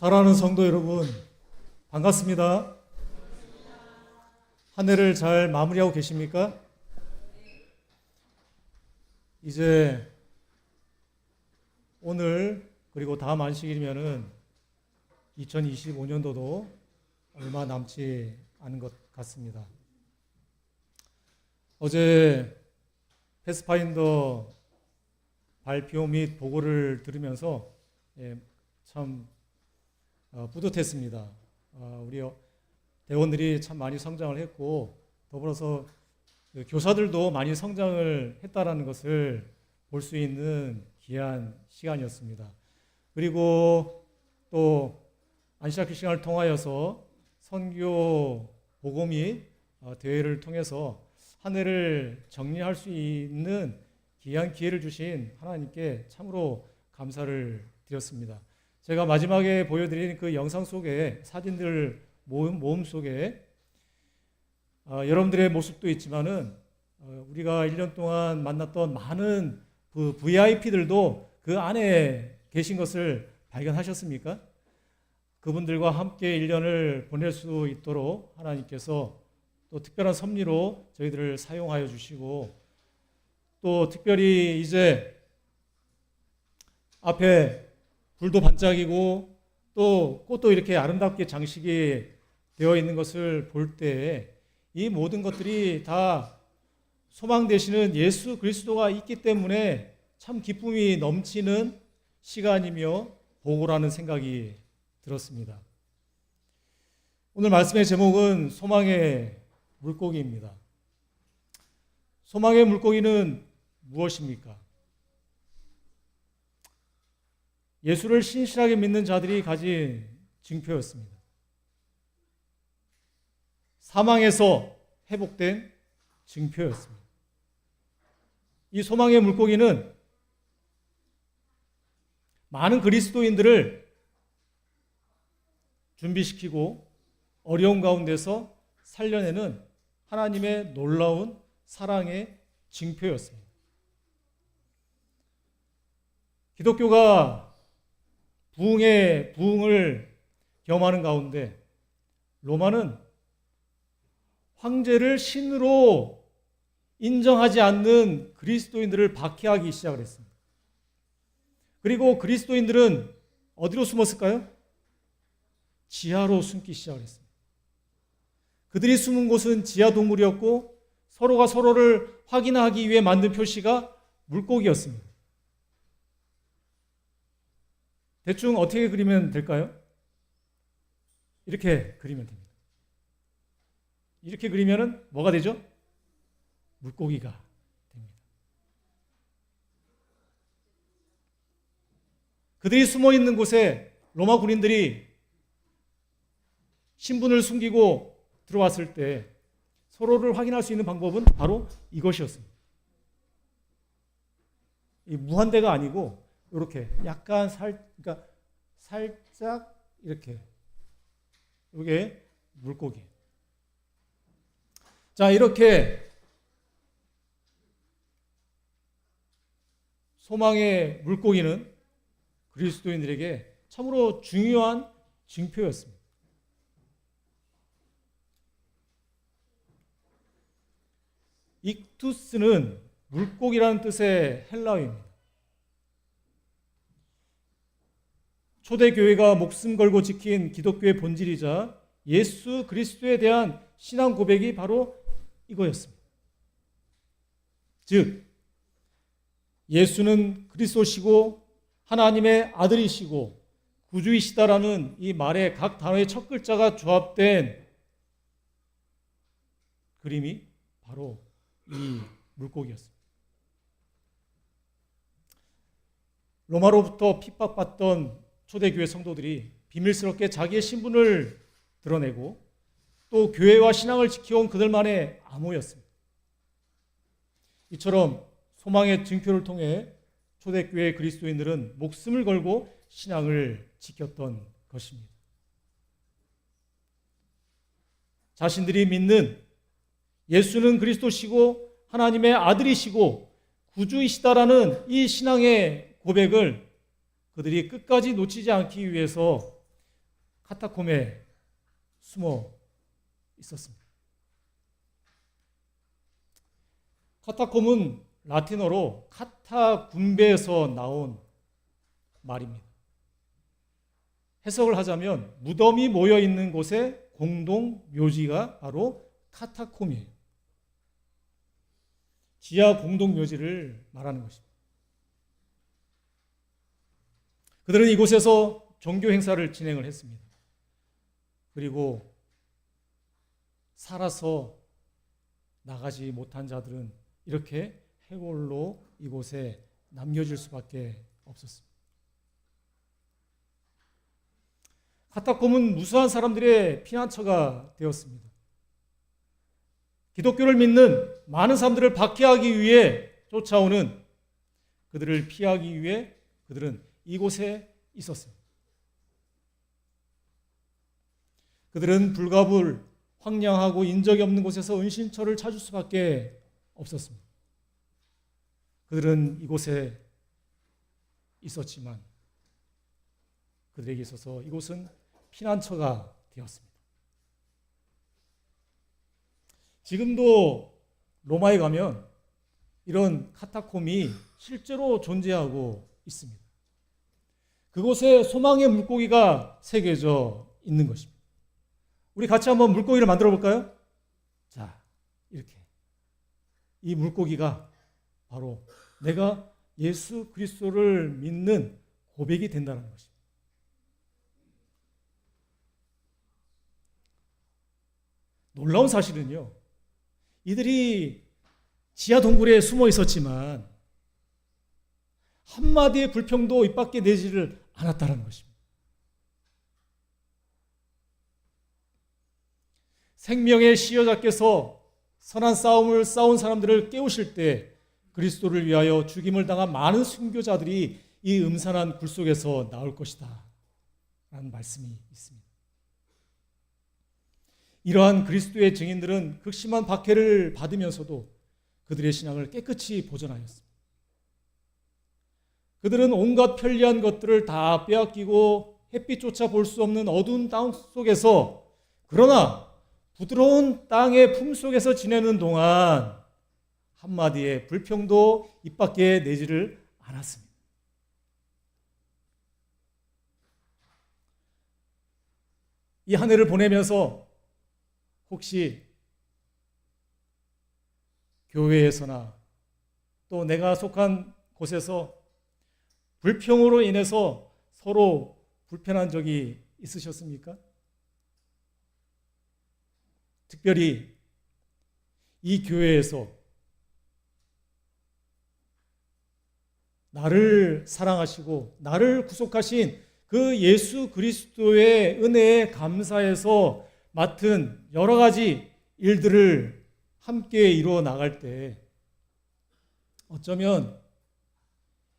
사랑하는 성도 여러분, 반갑습니다. 한 해를 잘 마무리하고 계십니까? 이제 오늘 그리고 다음 안식일이면은 2025년도도 얼마 남지 않은 것 같습니다. 어제 패스파인더 발표 및 보고를 들으면서 참 뿌듯했습니다. 우리 대원들이 참 많이 성장을 했고 더불어서 교사들도 많이 성장을 했다라는 것을 볼 수 있는 귀한 시간이었습니다. 그리고 또 안시아키 시간을 통하여서 선교 보고 및 대회를 통해서 한 해를 정리할 수 있는 귀한 기회를 주신 하나님께 참으로 감사를 드렸습니다. 제가 마지막에 보여드린 그 영상 속에 사진들 모음 속에 여러분들의 모습도 있지만은 우리가 1년 동안 만났던 많은 그 VIP들도 그 안에 계신 것을 발견하셨습니까? 그분들과 함께 1년을 보낼 수 있도록 하나님께서 또 특별한 섭리로 저희들을 사용하여 주시고 또 특별히 이제 앞에 불도 반짝이고 또 꽃도 이렇게 아름답게 장식이 되어 있는 것을 볼 때 이 모든 것들이 다 소망 되시는 예수 그리스도가 있기 때문에 참 기쁨이 넘치는 시간이며 보고라는 생각이 들었습니다. 오늘 말씀의 제목은 소망의 물고기입니다. 소망의 물고기는 무엇입니까? 예수를 신실하게 믿는 자들이 가진 징표였습니다. 사망에서 회복된 징표였습니다. 이 소망의 물고기는 많은 그리스도인들을 준비시키고 어려운 가운데서 살려내는 하나님의 놀라운 사랑의 징표였습니다. 기독교가 부흥을 경험하는 가운데 로마는 황제를 신으로 인정하지 않는 그리스도인들을 박해하기 시작을 했습니다. 그리고 그리스도인들은 어디로 숨었을까요? 지하로 숨기 시작을 했습니다. 그들이 숨은 곳은 지하 동굴이었고 서로가 서로를 확인하기 위해 만든 표시가 물고기였습니다. 대충 어떻게 그리면 될까요? 이렇게 그리면 됩니다. 이렇게 그리면은 뭐가 되죠? 물고기가 됩니다. 그들이 숨어 있는 곳에 로마 군인들이 신분을 숨기고 들어왔을 때 서로를 확인할 수 있는 방법은 바로 이것이었습니다. 이 무한대가 아니고 이렇게 약간 그러니까 살짝 이렇게 이게 물고기. 자, 이렇게 소망의 물고기는 그리스도인들에게 참으로 중요한 징표였습니다. 익투스는 물고기라는 뜻의 헬라어입니다. 초대교회가 목숨 걸고 지킨 기독교의 본질이자 예수 그리스도에 대한 신앙 고백이 바로 이거였습니다. 즉, 예수는 그리스도시고 하나님의 아들이시고 구주이시다라는 이 말의 각 단어의 첫 글자가 조합된 그림이 바로 이 물고기였습니다. 로마로부터 핍박받던 초대교회 성도들이 비밀스럽게 자기의 신분을 드러내고 또 교회와 신앙을 지켜온 그들만의 암호였습니다. 이처럼 소망의 징표를 통해 초대교회 그리스도인들은 목숨을 걸고 신앙을 지켰던 것입니다. 자신들이 믿는 예수는 그리스도시고 하나님의 아들이시고 구주이시다라는 이 신앙의 고백을 그들이 끝까지 놓치지 않기 위해서 카타콤에 숨어 있었습니다. 카타콤은 라틴어로 카타군베에서 나온 말입니다. 해석을 하자면 무덤이 모여 있는 곳의 공동 묘지가 바로 카타콤이에요. 지하 공동 묘지를 말하는 것입니다. 그들은 이곳에서 종교 행사를 진행을 했습니다. 그리고 살아서 나가지 못한 자들은 이렇게 해골로 이곳에 남겨질 수밖에 없었습니다. 카타콤은 무수한 사람들의 피난처가 되었습니다. 기독교를 믿는 많은 사람들을 박해하기 위해 쫓아오는 그들을 피하기 위해 그들은 이곳에 있었습니다. 그들은 불가불 황량하고 인적이 없는 곳에서 은신처를 찾을 수밖에 없었습니다. 그들은 이곳에 있었지만 그들에게 있어서 이곳은 피난처가 되었습니다. 지금도 로마에 가면 이런 카타콤이 실제로 존재하고 있습니다. 그곳에 소망의 물고기가 새겨져 있는 것입니다. 우리 같이 한번 물고기를 만들어 볼까요? 자, 이렇게. 이 물고기가 바로 내가 예수 그리스도를 믿는 고백이 된다는 것입니다. 놀라운 사실은요, 이들이 지하 동굴에 숨어 있었지만 한마디의 불평도 입 밖에 내지를 않았다는 것입니다. 생명의 시여자께서 선한 싸움을 싸운 사람들을 깨우실 때 그리스도를 위하여 죽임을 당한 많은 순교자들이 이 음산한 굴 속에서 나올 것이다 라는 말씀이 있습니다. 이러한 그리스도의 증인들은 극심한 박해를 받으면서도 그들의 신앙을 깨끗이 보존하였습니다. 그들은 온갖 편리한 것들을 다 빼앗기고 햇빛조차 볼 수 없는 어두운 땅 속에서, 그러나 부드러운 땅의 품속에서 지내는 동안 한마디의 불평도 입 밖에 내지를 않았습니다. 이 한 해를 보내면서 혹시 교회에서나 또 내가 속한 곳에서 불평으로 인해서 서로 불편한 적이 있으셨습니까? 특별히 이 교회에서 나를 사랑하시고 나를 구속하신 그 예수 그리스도의 은혜에 감사해서 맡은 여러 가지 일들을 함께 이루어 나갈 때 어쩌면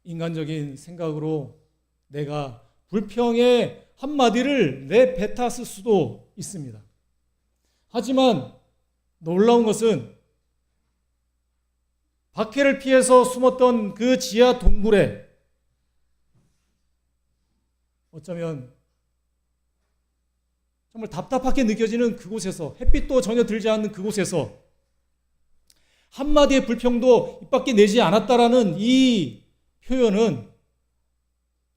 인간적인 생각으로 내가 불평의 한마디를 내뱉었을 수도 있습니다. 하지만 놀라운 것은 박해를 피해서 숨었던 그 지하 동굴에 어쩌면 정말 답답하게 느껴지는 그곳에서, 햇빛도 전혀 들지 않는 그곳에서 한마디의 불평도 입 밖에 내지 않았다라는 이 표현은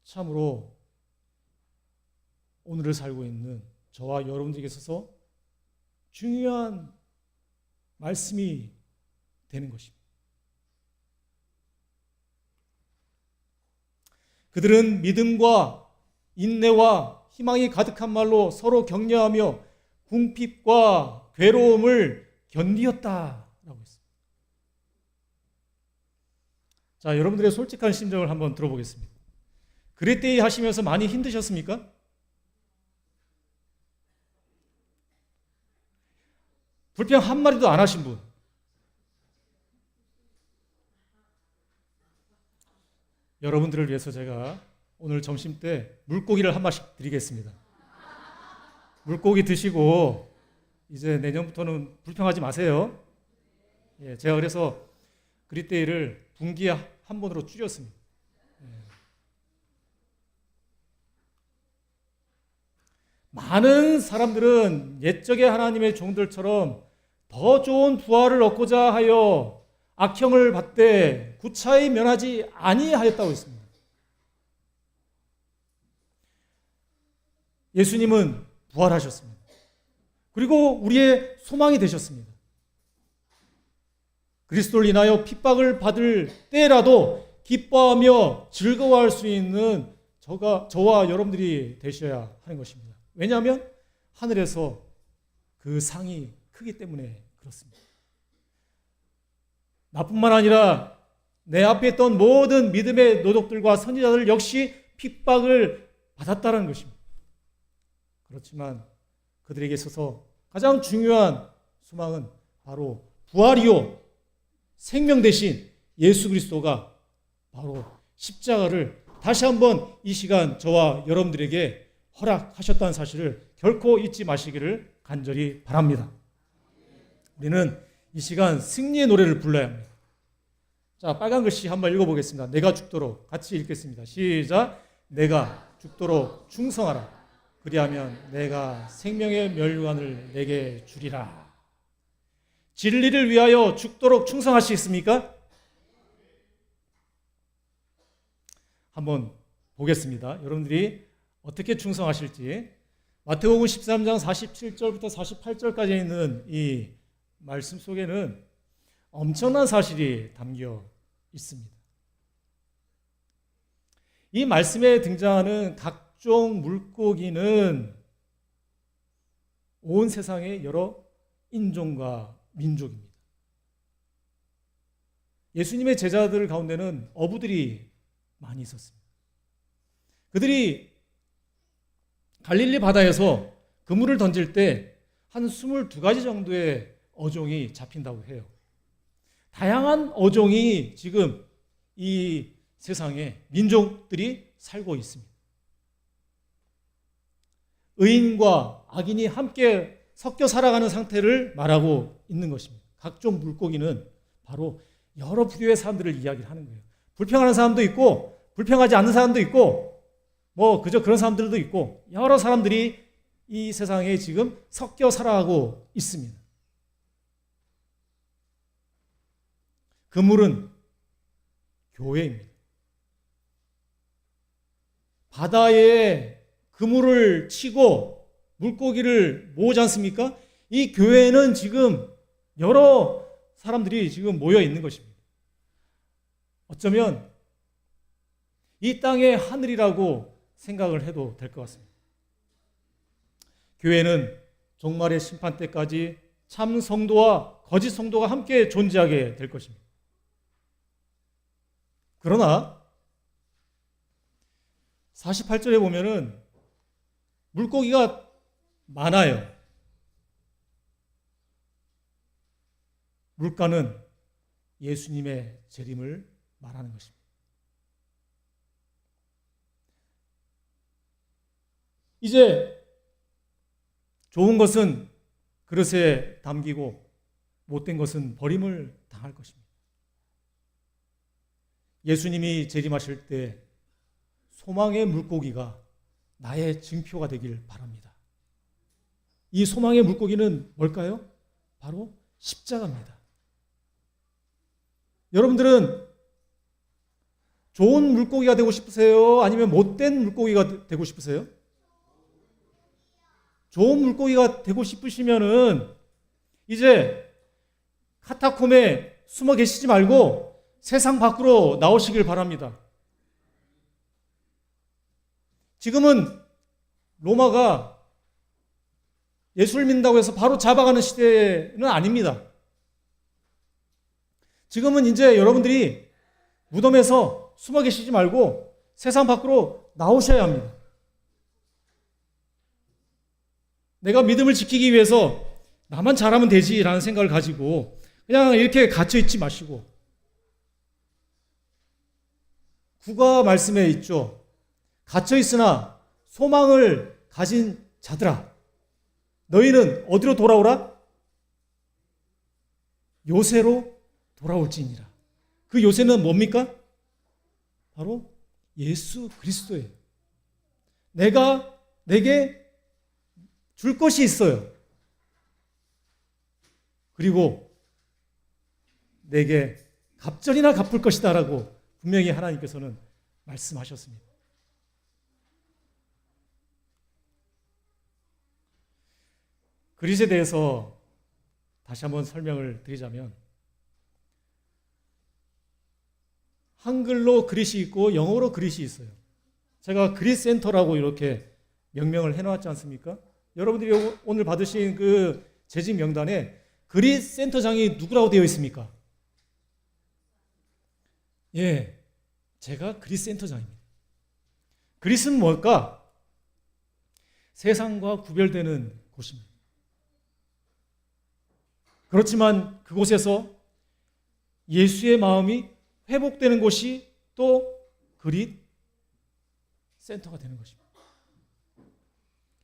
참으로 오늘을 살고 있는 저와 여러분들에게 있어서 중요한 말씀이 되는 것입니다. 그들은 믿음과 인내와 희망이 가득한 말로 서로 격려하며 궁핍과 괴로움을 견디었다라고 했습니다. 자, 여러분들의 솔직한 심정을 한번 들어보겠습니다. 그리스도에 하시면서 많이 힘드셨습니까? 불평 한마디도 안 하신 분? 여러분들을 위해서 제가 오늘 점심 때 물고기를 한 마씩 드리겠습니다. 물고기 드시고 이제 내년부터는 불평하지 마세요. 예, 제가 그래서 그리스도를 분기에 한 번으로 줄였습니다. 예. 많은 사람들은 옛적의 하나님의 종들처럼 더 좋은 부활을 얻고자 하여 악형을 받되 구차히 면하지 아니하였다고 했습니다. 예수님은 부활하셨습니다. 그리고 우리의 소망이 되셨습니다. 그리스도를 인하여 핍박을 받을 때라도 기뻐하며 즐거워할 수 있는 저와 여러분들이 되셔야 하는 것입니다. 왜냐하면 하늘에서 그 상이 크기 때문에 그렇습니다. 나뿐만 아니라 내 앞에 있던 모든 믿음의 노족들과 선지자들 역시 핍박을 받았다는 것입니다. 그렇지만 그들에게 있어서 가장 중요한 소망은 바로 부활이요 생명 대신 예수 그리스도가 바로 십자가를 다시 한번 이 시간 저와 여러분들에게 허락하셨다는 사실을 결코 잊지 마시기를 간절히 바랍니다. 우리는 이 시간 승리의 노래를 불러야 합니다. 자, 빨간 글씨 한번 읽어보겠습니다. 내가 죽도록 같이 읽겠습니다. 시작. 내가 죽도록 충성하라. 그리하면 내가 생명의 멸류관을 내게 주리라. 진리를 위하여 죽도록 충성하시겠습니까? 한번 보겠습니다. 여러분들이 어떻게 충성하실지. 마태복음 13장 47절부터 48절까지 있는 이 말씀 속에는 엄청난 사실이 담겨 있습니다. 이 말씀에 등장하는 각종 물고기는 온 세상의 여러 인종과 민족입니다. 예수님의 제자들 가운데는 어부들이 많이 있었습니다. 그들이 갈릴리 바다에서 그물을 던질 때 한 22가지 정도의 어종이 잡힌다고 해요. 다양한 어종이 지금 이 세상에 민족들이 살고 있습니다. 의인과 악인이 함께 섞여 살아가는 상태를 말하고 있는 것입니다. 각종 물고기는 바로 여러 부류의 사람들을 이야기를 하는 거예요. 불평하는 사람도 있고 불평하지 않는 사람도 있고 그저 그런 사람들도 있고 여러 사람들이 이 세상에 지금 섞여 살아가고 있습니다. 그물은 교회입니다. 바다에 그물을 치고 물고기를 모으지 않습니까? 이 교회에는 지금 여러 사람들이 지금 모여 있는 것입니다. 어쩌면 이 땅의 하늘이라고 생각을 해도 될 것 같습니다. 교회는 종말의 심판 때까지 참 성도와 거짓 성도가 함께 존재하게 될 것입니다. 그러나 48절에 보면은 물고기가 많아요. 물가는 예수님의 재림을 말하는 것입니다. 이제 좋은 것은 그릇에 담기고 못된 것은 버림을 당할 것입니다. 예수님이 재림하실 때 소망의 물고기가 나의 증표가 되길 바랍니다. 이 소망의 물고기는 뭘까요? 바로 십자가입니다. 여러분들은 좋은 물고기가 되고 싶으세요? 아니면 못된 물고기가 되고 싶으세요? 좋은 물고기가 되고 싶으시면은 이제 카타콤에 숨어 계시지 말고 세상 밖으로 나오시길 바랍니다. 지금은 로마가 예수를 믿는다고 해서 바로 잡아가는 시대는 아닙니다. 지금은 이제 여러분들이 무덤에서 숨어 계시지 말고 세상 밖으로 나오셔야 합니다. 내가 믿음을 지키기 위해서 나만 잘하면 되지라는 생각을 가지고 그냥 이렇게 갇혀 있지 마시고, 구가 말씀에 있죠. 갇혀 있으나 소망을 가진 자들아, 너희는 어디로 돌아오라? 요새로 돌아올지니라. 그 요새는 뭡니까? 바로 예수 그리스도예요. 내게 줄 것이 있어요. 그리고 내게 갑절이나 갚을 것이다라고 분명히 하나님께서는 말씀하셨습니다. 그릿에 대해서 다시 한번 설명을 드리자면, 한글로 그릿이 있고 영어로 그릿이 있어요. 제가 그릿 센터라고 이렇게 명명을 해놓았지 않습니까? 여러분들이 오늘 받으신 그 재직 명단에 그릿 센터장이 누구라고 되어 있습니까? 예, 제가 그릿 센터장입니다. 그릿은 뭘까? 세상과 구별되는 곳입니다. 그렇지만 그곳에서 예수의 마음이 회복되는 곳이 또 그릿 센터가 되는 것입니다.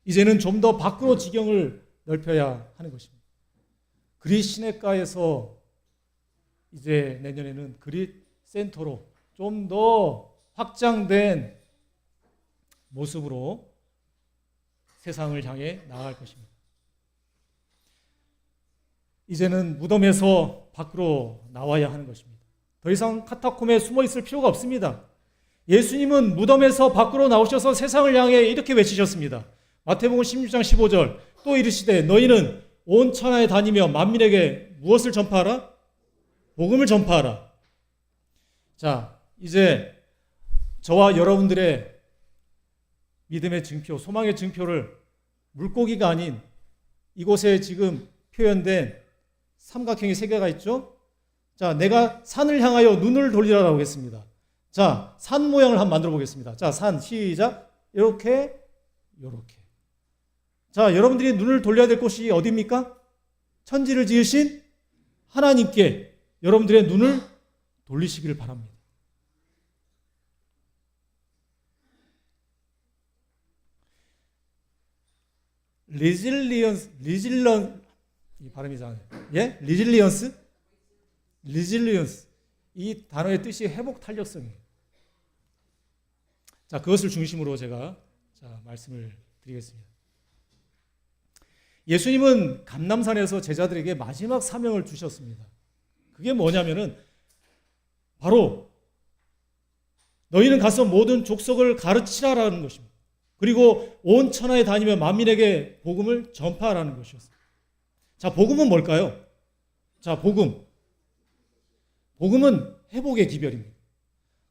이제는 좀 더 밖으로 지경을 넓혀야 하는 것입니다. 그릿 시내가에서 이제 내년에는 그릿 센터로 좀 더 확장된 모습으로 세상을 향해 나아갈 것입니다. 이제는 무덤에서 밖으로 나와야 하는 것입니다. 더 이상 카타콤에 숨어 있을 필요가 없습니다. 예수님은 무덤에서 밖으로 나오셔서 세상을 향해 이렇게 외치셨습니다. 마태복음 16장 15절, 또 이르시되 너희는 온 천하에 다니며 만민에게 무엇을 전파하라? 복음을 전파하라. 자, 이제 저와 여러분들의 믿음의 증표, 소망의 증표를 물고기가 아닌 이곳에 지금 표현된 삼각형의 세 개가 있죠? 자, 내가 산을 향하여 눈을 돌리라고 하겠습니다. 자, 산 모양을 한번 만들어 보겠습니다. 자, 산, 시작. 이렇게, 이렇게. 자, 여러분들이 눈을 돌려야 될 곳이 어디입니까? 천지를 지으신 하나님께 여러분들의 눈을 돌리시기를 바랍니다. 이 발음이 이상해요. 예? 리질리언스? 이 단어의 뜻이 회복 탄력성이에요. 자, 그것을 중심으로 제가 말씀을 드리겠습니다. 예수님은 감람산에서 제자들에게 마지막 사명을 주셨습니다. 그게 뭐냐면은 바로 너희는 가서 모든 족속을 가르치라라는 것입니다. 그리고 온 천하에 다니며 만민에게 복음을 전파하라는 것이었습니다. 자, 복음은 뭘까요? 자, 복음은 회복의 기별입니다.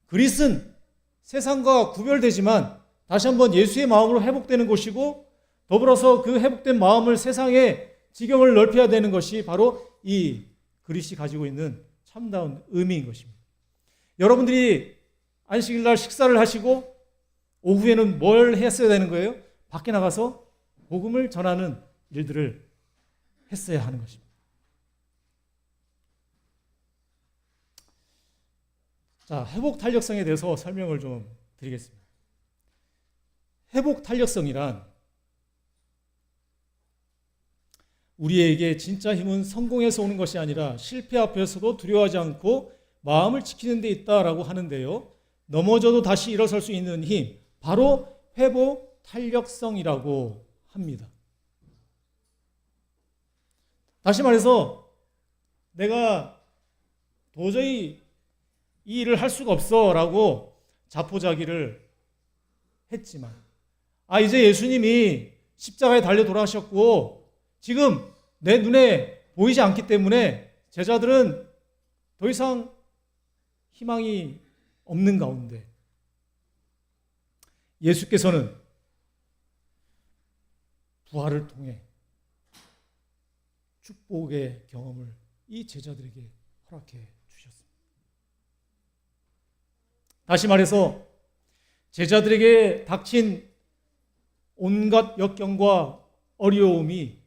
그릿은 세상과 구별되지만 다시 한번 예수의 마음으로 회복되는 곳이고, 더불어서 그 회복된 마음을 세상에 지경을 넓혀야 되는 것이 바로 이 그릿이 가지고 있는 참다운 의미인 것입니다. 여러분들이 안식일날 식사를 하시고 오후에는 뭘 했어야 되는 거예요? 밖에 나가서 복음을 전하는 일들을 했어야 하는 것입니다. 자, 회복 탄력성에 대해서 설명을 좀 드리겠습니다. 회복 탄력성이란 우리에게 진짜 힘은 성공에서 오는 것이 아니라 실패 앞에서도 두려워하지 않고 마음을 지키는 데 있다라고 하는데요. 넘어져도 다시 일어설 수 있는 힘, 바로 회복 탄력성이라고 합니다. 다시 말해서 내가 도저히 이 일을 할 수가 없어라고 자포자기를 했지만, 이제 예수님이 십자가에 달려 돌아가셨고 지금 내 눈에 보이지 않기 때문에 제자들은 더 이상 희망이 없는 가운데 예수께서는 부활을 통해 축복의 경험을 이 제자들에게 허락해 주셨습니다. 다시 말해서 제자들에게 닥친 온갖 역경과 어려움이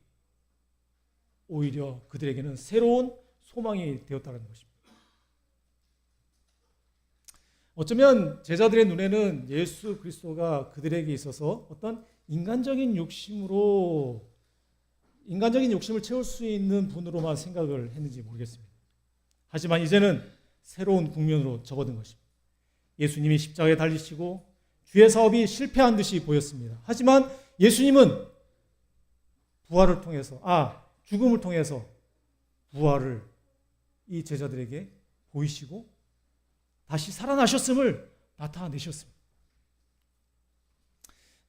오히려 그들에게는 새로운 소망이 되었다는 것입니다. 어쩌면 제자들의 눈에는 예수 그리스도가 그들에게 있어서 어떤 인간적인 욕심을 채울 수 있는 분으로만 생각을 했는지 모르겠습니다. 하지만 이제는 새로운 국면으로 접어든 것입니다. 예수님이 십자가에 달리시고 주의 사업이 실패한 듯이 보였습니다. 하지만 예수님은 부활을 통해서, 죽음을 통해서 부활을 이 제자들에게 보이시고 다시 살아나셨음을 나타내셨습니다.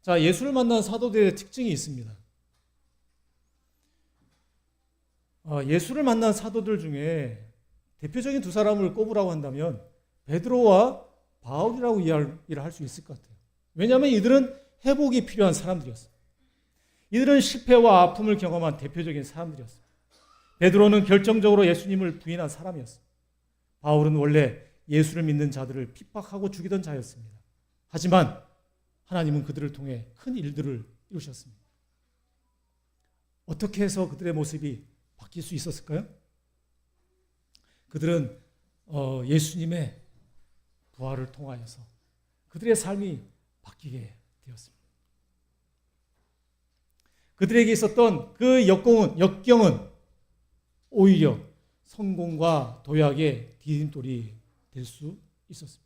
자, 예수를 만난 사도들의 특징이 있습니다. 예수를 만난 사도들 중에 대표적인 두 사람을 꼽으라고 한다면 베드로와 바울이라고 이야기를 할 수 있을 것 같아요. 왜냐하면 이들은 회복이 필요한 사람들이었어요. 이들은 실패와 아픔을 경험한 대표적인 사람들이었어요. 베드로는 결정적으로 예수님을 부인한 사람이었어요. 바울은 원래 예수를 믿는 자들을 핍박하고 죽이던 자였습니다. 하지만 하나님은 그들을 통해 큰 일들을 이루셨습니다. 어떻게 해서 그들의 모습이 바뀔 수 있었을까요? 그들은 예수님의 부활을 통하여서 그들의 삶이 바뀌게 되었습니다. 그들에게 있었던 그 역경은 오히려 성공과 도약의 디딤돌이 될 수 있었습니다.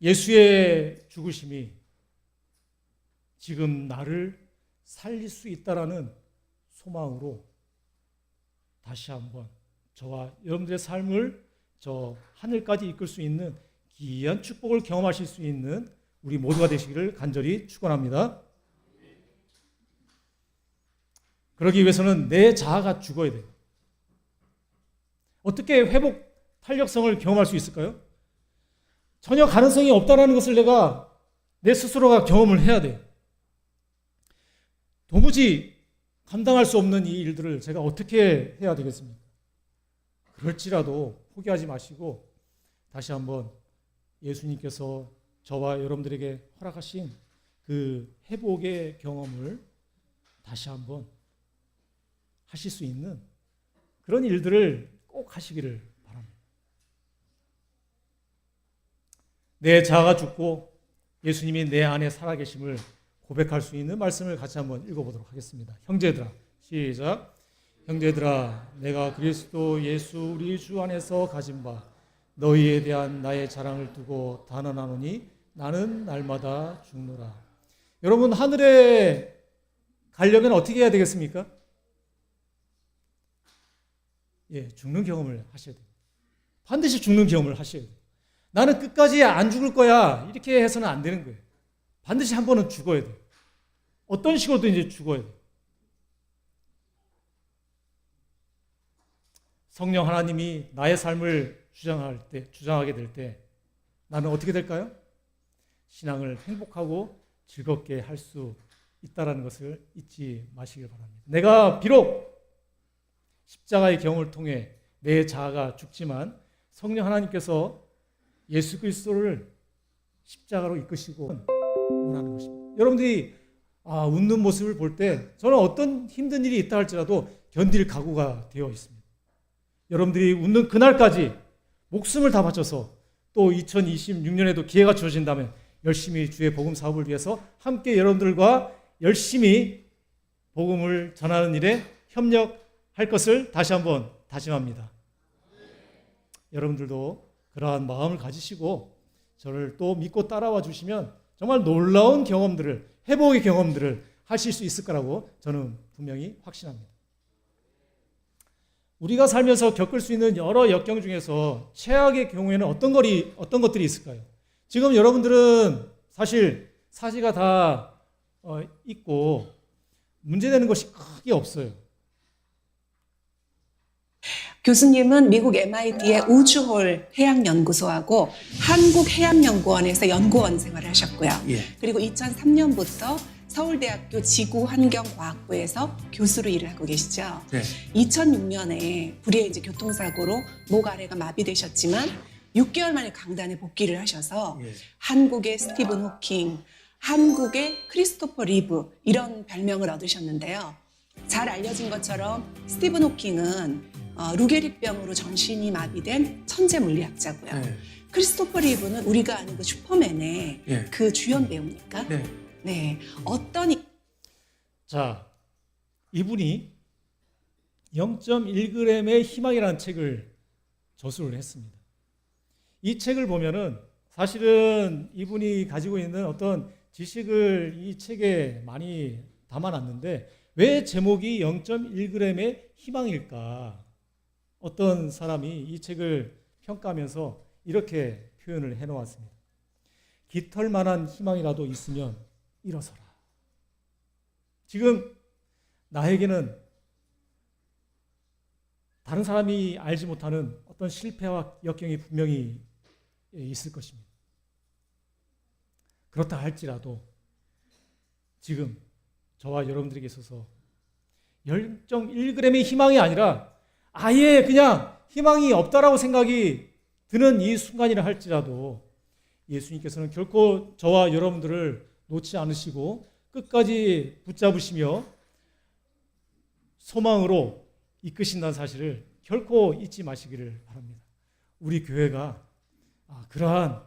예수의 죽으심이 지금 나를 살릴 수 있다라는 소망으로 다시 한번 저와 여러분들의 삶을 저 하늘까지 이끌 수 있는 귀한 축복을 경험하실 수 있는 우리 모두가 되시기를 간절히 축원합니다. 그러기 위해서는 내 자아가 죽어야 돼요. 어떻게 회복 탄력성을 경험할 수 있을까요? 전혀 가능성이 없다는 것을 내 스스로가 경험을 해야 돼요. 도무지 감당할 수 없는 이 일들을 제가 어떻게 해야 되겠습니까? 그럴지라도 포기하지 마시고 다시 한번 예수님께서 저와 여러분들에게 허락하신 그 회복의 경험을 다시 한번 하실 수 있는 그런 일들을 꼭 하시기를 바랍니다. 내 자아가 죽고 예수님이 내 안에 살아계심을 고백할 수 있는 말씀을 같이 한번 읽어보도록 하겠습니다. 형제들아, 시작. 형제들아, 내가 그리스도 예수 우리 주 안에서 가진 바 너희에 대한 나의 자랑을 두고 단언하노니 나는 날마다 죽노라. 여러분, 하늘에 가려면 어떻게 해야 되겠습니까? 죽는 경험을 하셔야 돼요. 반드시 죽는 경험을 하셔야 돼요. 나는 끝까지 안 죽을 거야 이렇게 해서는 안 되는 거예요. 반드시 한 번은 죽어야 돼요. 어떤 식으로든 이제 죽어야 돼요. 성령 하나님이 나의 삶을 주장하게 될 때 나는 어떻게 될까요? 신앙을 행복하고 즐겁게 할 수 있다는 것을 잊지 마시길 바랍니다. 내가 비록 십자가의 경험을 통해 내 자아가 죽지만 성령 하나님께서 예수 그리스도를 십자가로 이끄시고 원하는 것입니다. 여러분들이 웃는 모습을 볼 때 저는 어떤 힘든 일이 있다 할지라도 견딜 각오가 되어 있습니다. 여러분들이 웃는 그날까지 목숨을 다 바쳐서 또 2026년에도 기회가 주어진다면 열심히 주의 복음 사업을 위해서 함께 여러분들과 열심히 복음을 전하는 일에 협력할 것을 다시 한번 다짐합니다. 여러분들도 그러한 마음을 가지시고 저를 또 믿고 따라와 주시면 정말 놀라운 경험들을, 회복의 경험들을 하실 수 있을 거라고 저는 분명히 확신합니다. 우리가 살면서 겪을 수 있는 여러 역경 중에서 최악의 경우에는 어떤 것들이 있을까요? 지금 여러분들은 사실 사지가 다 있고 문제되는 것이 크게 없어요. 교수님은 미국 MIT의 우주홀 해양연구소하고 한국해양연구원에서 연구원 생활을 하셨고요. 그리고 2003년부터 서울대학교 지구환경과학부에서 교수로 일을 하고 계시죠. 2006년에 불의의 교통사고로 목 아래가 마비되셨지만 6개월 만에 강단에 복귀를 하셔서 한국의 스티븐 호킹, 한국의 크리스토퍼 리브 이런 별명을 얻으셨는데요. 잘 알려진 것처럼 스티븐 호킹은 루게릭병으로 전신이 마비된 천재 물리학자고요. 크리스토퍼 리브는 우리가 아는 그 슈퍼맨의 그 주연 배우입니까? 네. 자, 이분이 0.1g의 희망이라는 책을 저술을 했습니다. 이 책을 보면은 사실은 이분이 가지고 있는 어떤 지식을 이 책에 많이 담아놨는데 왜 제목이 0.1g의 희망일까? 어떤 사람이 이 책을 평가하면서 이렇게 표현을 해놓았습니다. 깃털만한 희망이라도 있으면 일어서라. 지금 나에게는 다른 사람이 알지 못하는 어떤 실패와 역경이 분명히 있을 것입니다. 그렇다 할지라도 지금 저와 여러분들에게 있어서 0.1g의 희망이 아니라 아예 그냥 희망이 없다라고 생각이 드는 이 순간이라 할지라도 예수님께서는 결코 저와 여러분들을 놓지 않으시고 끝까지 붙잡으시며 소망으로 이끄신다는 사실을 결코 잊지 마시기를 바랍니다. 우리 교회가 그러한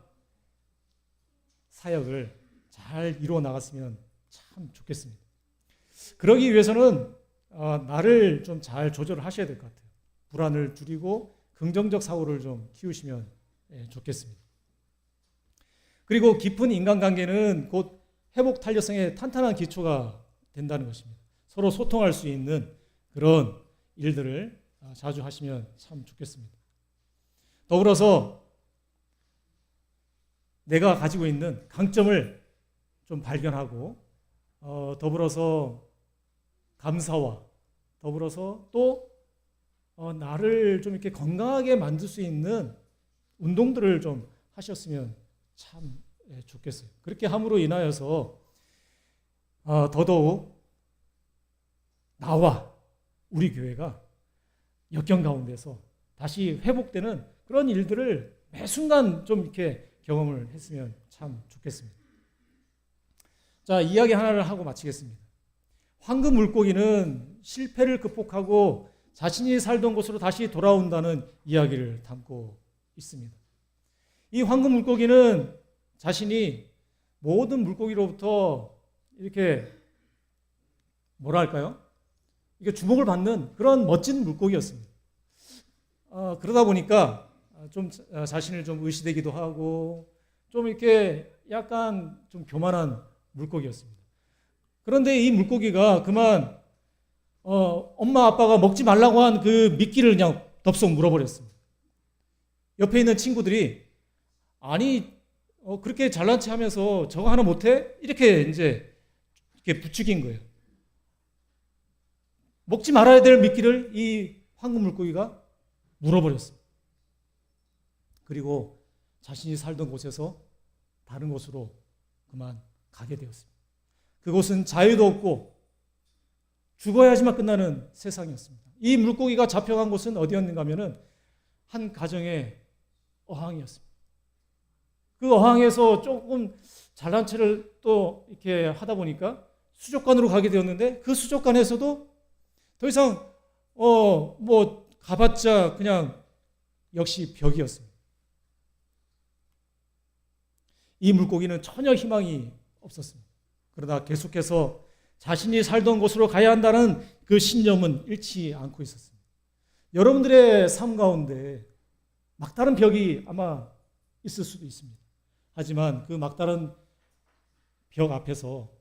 사역을 잘 이루어 나갔으면 참 좋겠습니다. 그러기 위해서는 나를 좀 잘 조절을 하셔야 될 것 같아요. 불안을 줄이고 긍정적 사고를 좀 키우시면 좋겠습니다. 그리고 깊은 인간관계는 곧 회복 탄력성의 탄탄한 기초가 된다는 것입니다. 서로 소통할 수 있는 그런 일들을 자주 하시면 참 좋겠습니다. 더불어서 내가 가지고 있는 강점을 좀 발견하고 더불어서 감사와 더불어서 또 나를 좀 이렇게 건강하게 만들 수 있는 운동들을 좀 하셨으면 참 좋겠어요. 그렇게 함으로 인하여서 더더욱 나와 우리 교회가 역경 가운데서 다시 회복되는 그런 일들을 매 순간 좀 이렇게 경험을 했으면 참 좋겠습니다. 자, 이야기 하나를 하고 마치겠습니다. 황금 물고기는 실패를 극복하고 자신이 살던 곳으로 다시 돌아온다는 이야기를 담고 있습니다. 이 황금 물고기는 자신이 모든 물고기로부터 이렇게 뭐랄까요? 이게 주목을 받는 그런 멋진 물고기였습니다. 그러다 보니까 좀 자신을 좀 의시되기도 하고 좀 이렇게 약간 좀 교만한 물고기였습니다. 그런데 이 물고기가 그만 엄마 아빠가 먹지 말라고 한 그 미끼를 그냥 덥석 물어버렸습니다. 옆에 있는 친구들이 아니 그렇게 잘난 체 하면서 저거 하나 못해? 이렇게 이제 이렇게 부추긴 거예요. 먹지 말아야 될 미끼를 이 황금 물고기가 물어버렸습니다. 그리고 자신이 살던 곳에서 다른 곳으로 그만 가게 되었습니다. 그곳은 자유도 없고 죽어야지만 끝나는 세상이었습니다. 이 물고기가 잡혀간 곳은 어디였는가 하면은 한 가정의 어항이었습니다. 그 어항에서 조금 잘난 체를 또 이렇게 하다 보니까 수족관으로 가게 되었는데 그 수족관에서도 더 이상 뭐 가봤자 그냥 역시 벽이었습니다. 이 물고기는 전혀 희망이 없었습니다. 그러다 계속해서 자신이 살던 곳으로 가야 한다는 그 신념은 잃지 않고 있었습니다. 여러분들의 삶 가운데 막다른 벽이 아마 있을 수도 있습니다. 하지만 그 막다른 벽 앞에서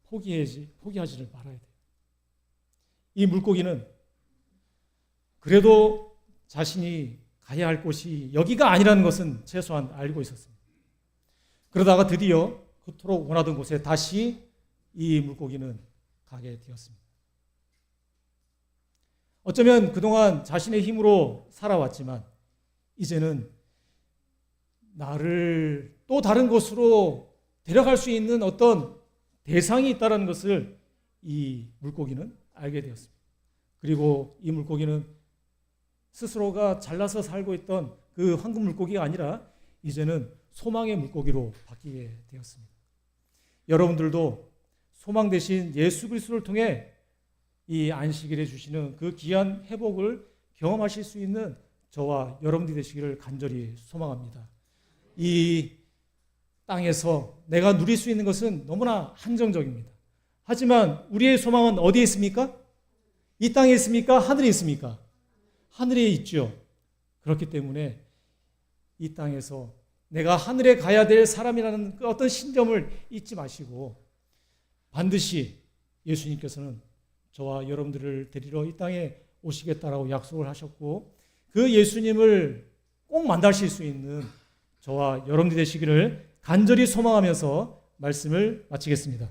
포기하지를 말아야 돼요. 이 물고기는 그래도 자신이 가야 할 곳이 여기가 아니라는 것은 최소한 알고 있었습니다. 그러다가 드디어 그토록 원하던 곳에 다시 이 물고기는 가게 되었습니다. 어쩌면 그동안 자신의 힘으로 살아왔지만 이제는 나를 또 다른 곳으로 데려갈 수 있는 어떤 대상이 있다는 것을 이 물고기는 알게 되었습니다. 그리고 이 물고기는 스스로가 잘나서 살고 있던 그 황금 물고기가 아니라 이제는 소망의 물고기로 바뀌게 되었습니다. 여러분들도 소망 대신 예수 그리스도를 통해 이 안식일에 주시는 그 귀한 회복을 경험하실 수 있는 저와 여러분들이 되시기를 간절히 소망합니다. 이 땅에서 내가 누릴 수 있는 것은 너무나 한정적입니다. 하지만 우리의 소망은 어디에 있습니까? 이 땅에 있습니까? 하늘에 있습니까? 하늘에 있죠. 그렇기 때문에 이 땅에서 내가 하늘에 가야 될 사람이라는 그 어떤 신념을 잊지 마시고 반드시 예수님께서는 저와 여러분들을 데리러 이 땅에 오시겠다라고 약속을 하셨고 그 예수님을 꼭 만나실 수 있는 저와 여러분들이 되시기를 간절히 소망하면서 말씀을 마치겠습니다.